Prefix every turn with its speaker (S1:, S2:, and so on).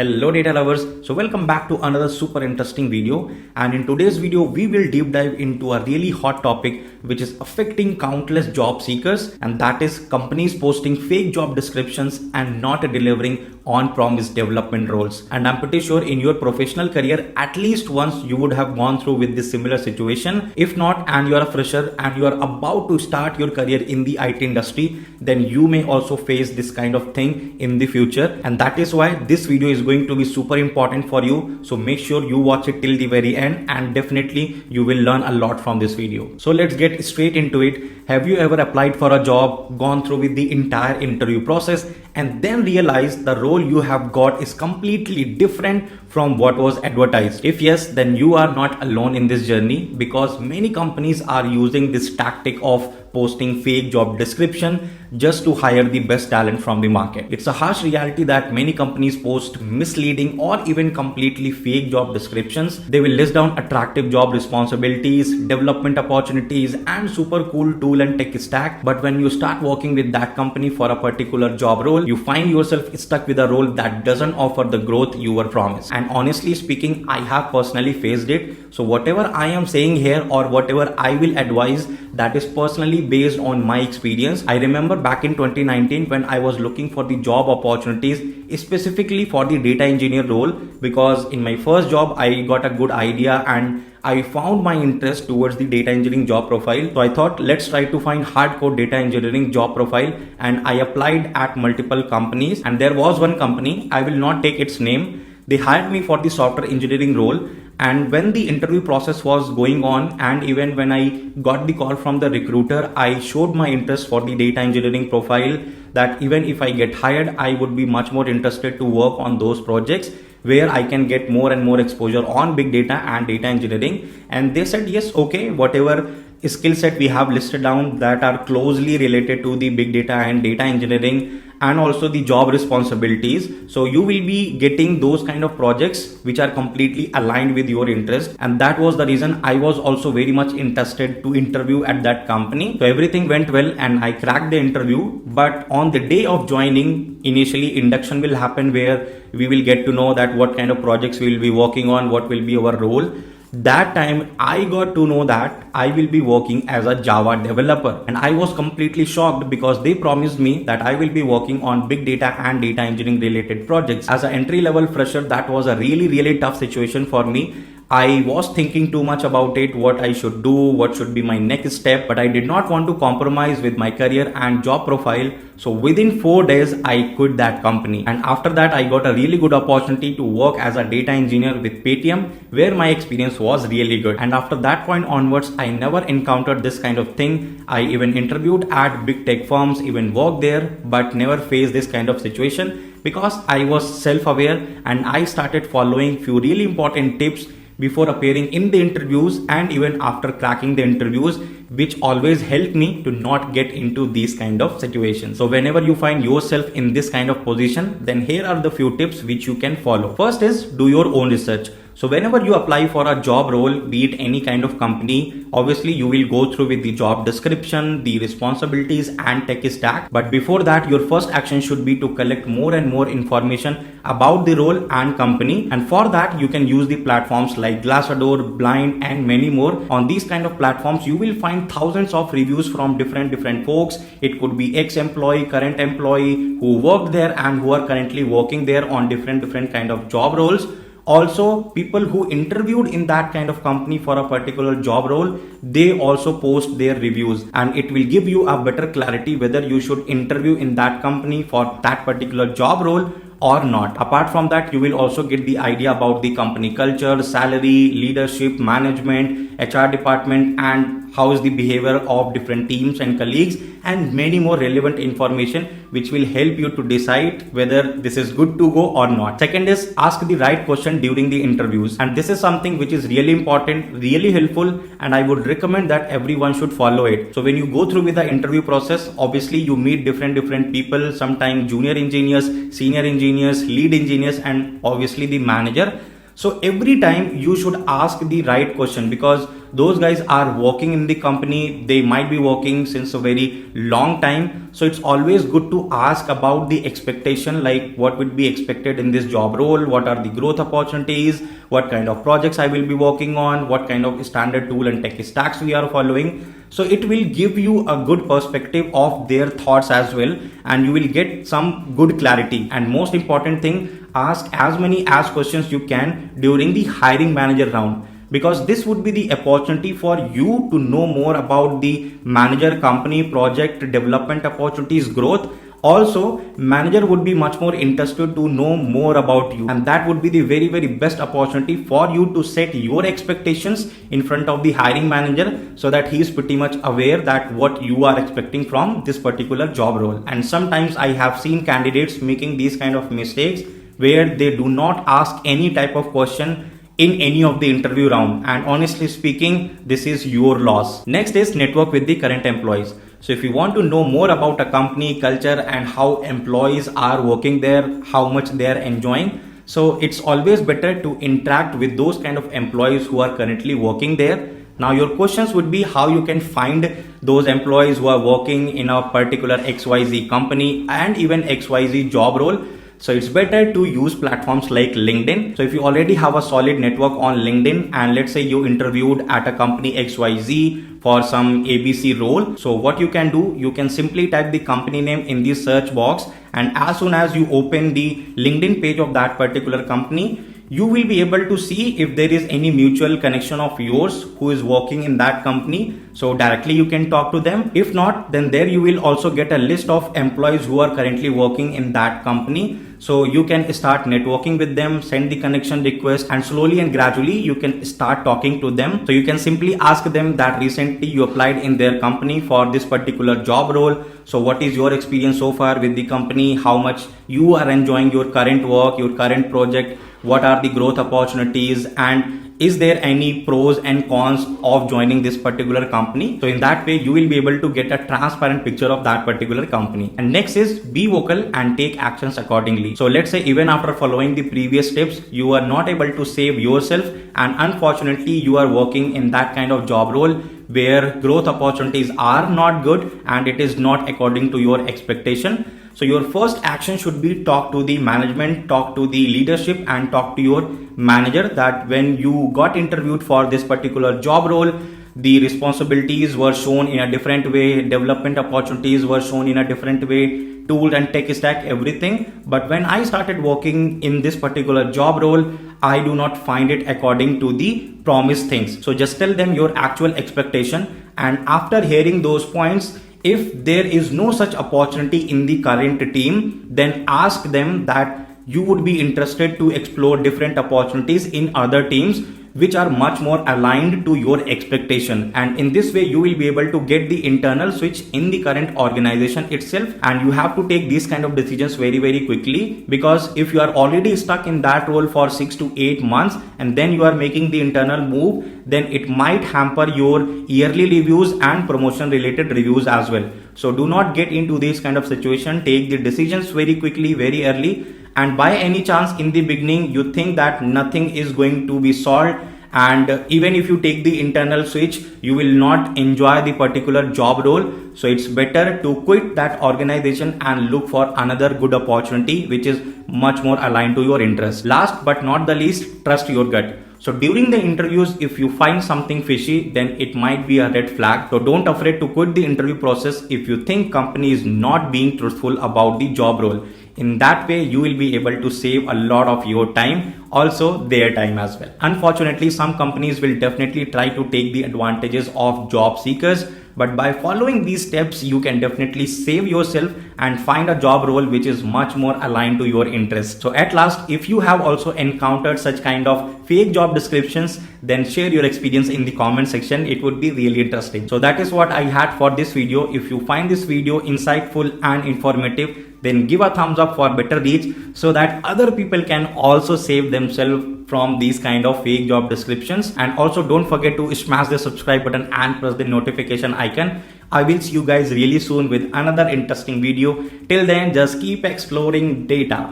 S1: Hello data lovers, so welcome back to another super interesting video, and in today's video we will deep dive into a really hot topic which is affecting countless job seekers, and that is companies posting fake job descriptions and not delivering on-promise development roles. And I'm pretty sure in your professional career at least once you would have gone through with this similar situation. If not, and you are a fresher and you are about to start your career in the IT industry, then you may also face this kind of thing in the future, and that is why this video is going to be super important for you. So make sure you watch it till the very end, and definitely you will learn a lot from this video. So let's get straight into it. Have you ever applied for a job, gone through with the entire interview process, and then realized the role you have got is completely different from what was advertised? If yes, then you are not alone in this journey, because many companies are using this tactic of posting fake job description just to hire the best talent from the market. It's a harsh reality that many companies post misleading or even completely fake job descriptions. They will list down attractive job responsibilities, development opportunities, and super cool tool and tech stack. But when you start working with that company for a particular job role, you find yourself stuck with a role that doesn't offer the growth you were promised. And honestly speaking, I have personally faced it. So whatever I am saying here or whatever I will advise, that is personally based on my experience. I remember back in 2019 when I was looking for the job opportunities specifically for the data engineer role, because in my first job I got a good idea and I found my interest towards the data engineering job profile. So I thought, let's try to find hardcore data engineering job profile, and I applied at multiple companies, and there was one company, I will not take its name. They hired me for the software engineering role, and when the interview process was going on, and even when I got the call from the recruiter, I showed my interest for the data engineering profile, that even if I get hired, I would be much more interested to work on those projects where I can get more and more exposure on big data and data engineering. And they said, yes, okay, whatever skill set we have listed down that are closely related to the big data and data engineering and also the job responsibilities, so you will be getting those kind of projects which are completely aligned with your interest. And that was the reason I was also very much interested to interview at that company. So everything went well and I cracked the interview. But on the day of joining, initially induction will happen where we will get to know that what kind of projects we will be working on, what will be our role. That time I got to know that I will be working as a Java developer, and I was completely shocked because they promised me that I will be working on big data and data engineering related projects. As an entry level fresher, that was a really tough situation for me. I was thinking too much about it, what I should do, what should be my next step, but I did not want to compromise with my career and job profile. So within 4 days, I quit that company. And after that, I got a really good opportunity to work as a data engineer with Paytm, where my experience was really good. And after that point onwards, I never encountered this kind of thing. I even interviewed at big tech firms, even worked there, but never faced this kind of situation because I was self-aware and I started following few really important tips before appearing in the interviews and even after cracking the interviews, which always helped me to not get into these kind of situations. So whenever you find yourself in this kind of position, then here are the few tips which you can follow. First is do your own research. So whenever you apply for a job role, be it any kind of company, obviously you will go through with the job description, the responsibilities and tech stack. But before that, your first action should be to collect more and more information about the role and company. And for that, you can use the platforms like Glassdoor, Blind and many more. On these kind of platforms, you will find thousands of reviews from different folks. It could be ex-employee, current employee who worked there and who are currently working there on different kind of job roles. Also, people who interviewed in that kind of company for a particular job role, they also post their reviews, and it will give you a better clarity whether you should interview in that company for that particular job role or not. Apart from that, you will also get the idea about the company culture, salary, leadership, management, HR department, and how is the behavior of different teams and colleagues, and many more relevant information which will help you to decide whether this is good to go or not. Second is ask the right question during the interviews, and this is something which is really important, really helpful, and I would recommend that everyone should follow it. So when you go through with the interview process, obviously you meet different people, sometimes junior engineers, senior engineers, lead engineers, and obviously the manager. So every time you should ask the right question, because those guys are working in the company, they might be working since a very long time. So it's always good to ask about the expectation, like what would be expected in this job role, what are the growth opportunities, what kind of projects I will be working on, what kind of standard tool and tech stacks we are following. So it will give you a good perspective of their thoughts as well, and you will get some good clarity. And most important thing, ask as many as questions you can during the hiring manager round, because this would be the opportunity for you to know more about the manager, company, project, development opportunities, growth. Also, manager would be much more interested to know more about you, and that would be the very best opportunity for you to set your expectations in front of the hiring manager, so that he is pretty much aware that what you are expecting from this particular job role. And sometimes I have seen candidates making these kind of mistakes where they do not ask any type of question in any of the interview round, and honestly speaking, this is your loss. Next is network with the current employees. So if you want to know more about a company culture and how employees are working there, how much they are enjoying, so it's always better to interact with those kind of employees who are currently working there. Now your questions would be how you can find those employees who are working in a particular XYZ company and even XYZ job role. So it's better to use platforms like LinkedIn. So if you already have a solid network on LinkedIn, and let's say you interviewed at a company XYZ for some ABC role, so what you can do, you can simply type the company name in the search box, and as soon as you open the LinkedIn page of that particular company, you will be able to see if there is any mutual connection of yours who is working in that company. So directly you can talk to them. If not, then there you will also get a list of employees who are currently working in that company. So you can start networking with them, send the connection request, and slowly and gradually you can start talking to them. So you can simply ask them that recently you applied in their company for this particular job role. So what is your experience so far with the company? How much you are enjoying your current work, your current project? What are the growth opportunities, and is there any pros and cons of joining this particular company? So in that way, you will be able to get a transparent picture of that particular company. And next is be vocal and take actions accordingly. So let's say even after following the previous steps, you are not able to save yourself, and unfortunately you are working in that kind of job role where growth opportunities are not good and it is not according to your expectation. So your first action should be talk to the management, talk to the leadership, and talk to your manager that when you got interviewed for this particular job role, the responsibilities were shown in a different way, development opportunities were shown in a different way, tool and tech stack, everything. But when I started working in this particular job role, I do not find it according to the promised things. So just tell them your actual expectation, and after hearing those points, if there is no such opportunity in the current team, then ask them that you would be interested to explore different opportunities in other teams which are much more aligned to your expectation. And in this way, you will be able to get the internal switch in the current organization itself. And you have to take these kind of decisions very quickly, because if you are already stuck in that role for 6 to 8 months and then you are making the internal move, then it might hamper your yearly reviews and promotion related reviews as well. So do not get into this kind of situation. Take the decisions very quickly, very early. And by any chance in the beginning you think that nothing is going to be solved, and even if you take the internal switch, you will not enjoy the particular job role. So it's better to quit that organization and look for another good opportunity which is much more aligned to your interest. Last but not the least, trust your gut. So during the interviews, if you find something fishy, then it might be a red flag. So don't afraid to quit the interview process if you think company is not being truthful about the job role. In that way, you will be able to save a lot of your time, also their time as well. Unfortunately, some companies will definitely try to take the advantages of job seekers, but by following these steps, you can definitely save yourself and find a job role which is much more aligned to your interests. So at last, if you have also encountered such kind of fake job descriptions, then share your experience in the comment section. It would be really interesting. So that is what I had for this video. If you find this video insightful and informative, then give a thumbs up for better reach so that other people can also save themselves from these kind of fake job descriptions. And also don't forget to smash the subscribe button and press the notification icon. I will see you guys really soon with another interesting video. Till then, just keep exploring data.